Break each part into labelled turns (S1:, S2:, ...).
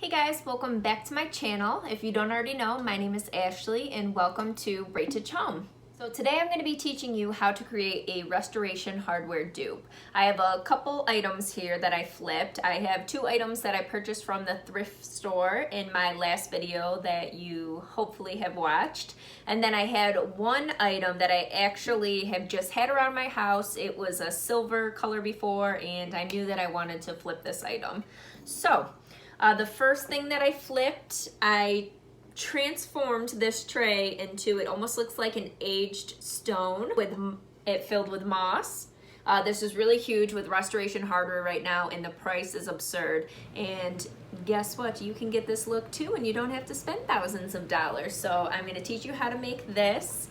S1: Hey guys, welcome back to my channel. If you don't already know, my name is Ashley and welcome to Braided Home. So today I'm going to be teaching you how to create a restoration hardware dupe. I have a couple items here that I flipped. I have two items that I purchased from the thrift store in my last video that you hopefully have watched. And then I had one item that I actually have just had around my house. It was a silver color before and I knew that I wanted to flip this item. So the first thing that I flipped, I transformed this tray into, it almost looks like an aged stone with it filled with moss. This is really huge with restoration hardware right now and the price is absurd. And guess what? You can get this look too and you don't have to spend thousands of dollars. So I'm going to teach you how to make this.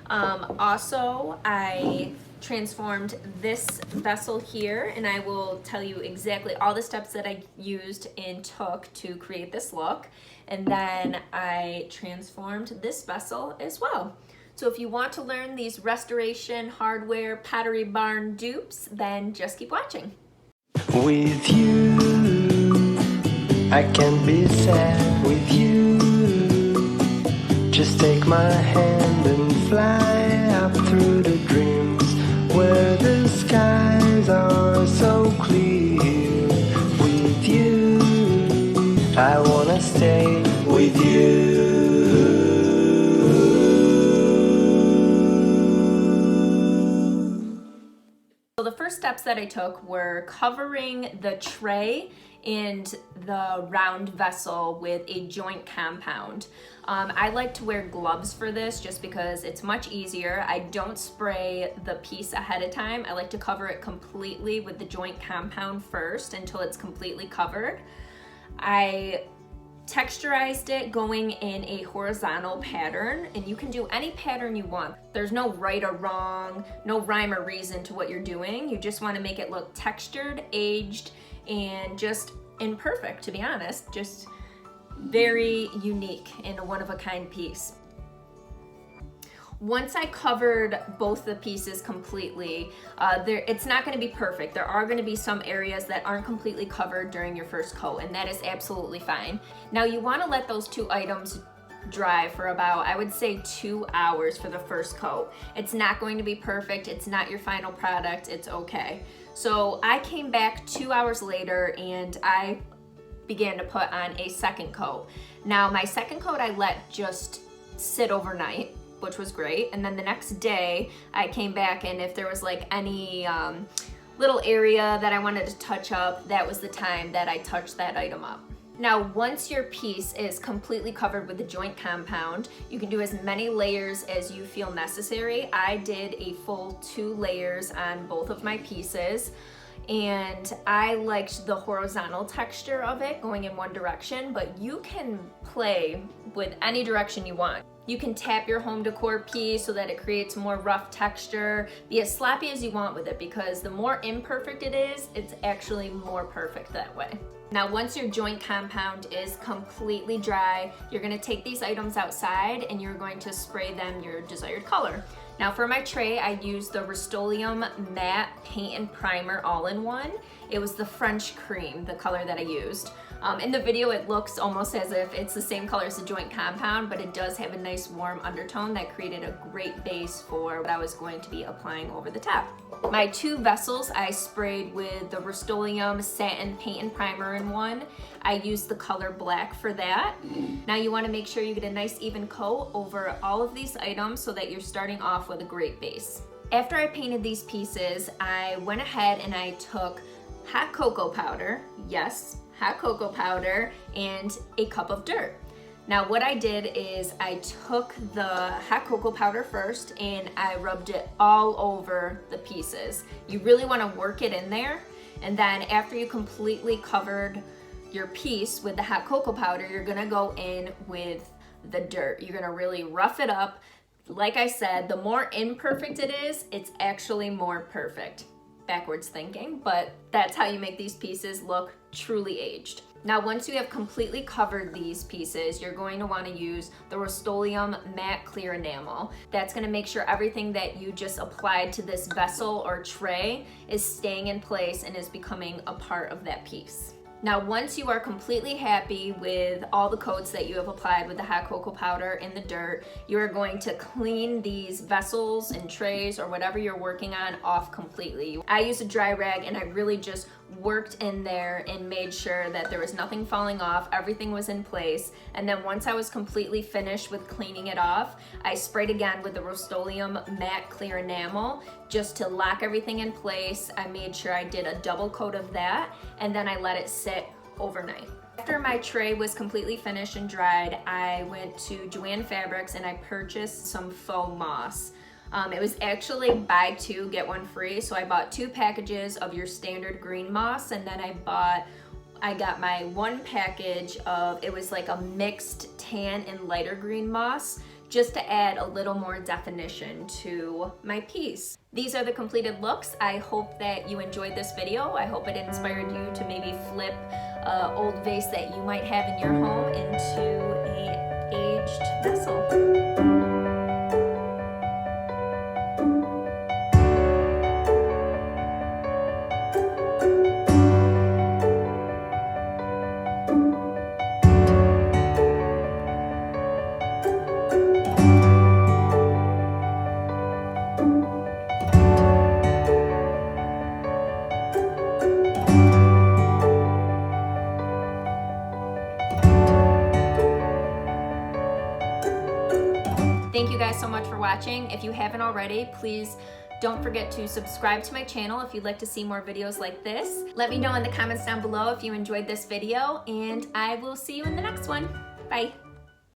S1: Also, I transformed this vessel here and I will tell you exactly all the steps that I used and took to create this look. And then I transformed this vessel as well. So if you want to learn these restoration hardware Pottery barn dupes, then just keep watching.
S2: With you, I can't be sad with you. Just take my hand and fly up through the dreams where the skies are so clear. With you, I wanna stay with you.
S1: So the first steps that I took were covering the tray and the round vessel with a joint compound. I like to wear gloves for this just because it's much easier. I don't spray the piece ahead of time. I like to cover it completely with the joint compound first until it's completely covered. I texturized it going in a horizontal pattern, and you can do any pattern you want. There's no right or wrong, no rhyme or reason to what you're doing. You just want to make it look textured, aged, and just imperfect, to be honest. Just very unique and a one-of-a-kind piece. Once I covered both the pieces completely, it's not going to be perfect. There are going to be some areas that aren't completely covered during your first coat, and that is absolutely fine. Now you want to let those two items dry for about, I would say, 2 hours for the first coat. It's not going to be perfect. It's not your final product. It's okay. So I came back 2 hours later and I began to put on a second coat. Now my second coat I let just sit overnight, which was great. And then the next day I came back, and if there was like any little area that I wanted to touch up, that was the time that I touched that item up. Now, once your piece is completely covered with the joint compound, you can do as many layers as you feel necessary. I did a full 2 layers on both of my pieces, and I liked the horizontal texture of it going in one direction, but you can play with any direction you want. You can tap your home decor piece so that it creates more rough texture. Be as sloppy as you want with it, because the more imperfect it is, it's actually more perfect that way. Now, once your joint compound is completely dry, you're gonna take these items outside and you're going to spray them your desired color. Now for my tray, I used the Rust-Oleum Matte Paint and Primer all-in-one. It was the French Cream, the color that I used. In the video, it looks almost as if it's the same color as the joint compound, but it does have a nice warm undertone that created a great base for what I was going to be applying over the top. My 2 vessels I sprayed with the Rust-Oleum Satin Paint and Primer in one. I used the color black for that. Now you want to make sure you get a nice even coat over all of these items so that you're starting off with a great base. After I painted these pieces, I went ahead and I took hot cocoa powder, yes, hot cocoa powder, and a cup of dirt. Now what I did is I took the hot cocoa powder first and I rubbed it all over the pieces. You really want to work it in there, and then after you completely covered your piece with the hot cocoa powder, you're gonna go in with the dirt. You're gonna really rough it up. Like I said, the more imperfect it is, it's actually more perfect. Backwards thinking, but that's how you make these pieces look truly aged. Now, once you have completely covered these pieces, you're going to want to use the Rust-Oleum Matte Clear Enamel. That's going to make sure everything that you just applied to this vessel or tray is staying in place and is becoming a part of that piece. Now, once you are completely happy with all the coats that you have applied with the hot cocoa powder in the dirt, you are going to clean these vessels and trays or whatever you're working on off completely. I used a dry rag and I really just worked in there and made sure that there was nothing falling off, everything was in place. And then once I was completely finished with cleaning it off, I sprayed again with the Rust-Oleum matte clear enamel just to lock everything in place. I made sure I did a double coat of that, and then I let it sit overnight. After my tray was completely finished and dried, I went to Joann Fabrics and I purchased some faux moss. It was actually buy two, get one free. So I bought 2 packages of your standard green moss, and then I got my 1 package of, it was like a mixed tan and lighter green moss, just to add a little more definition to my piece. These are the completed looks. I hope that you enjoyed this video. I hope it inspired you to maybe flip an old vase that you might have in your home into an aged vessel. Thank you guys so much for watching. If you haven't already, please don't forget to subscribe to my channel if you'd like to see more videos like this. Let me know in the comments down below if you enjoyed this video, and I will see you in the next one. Bye.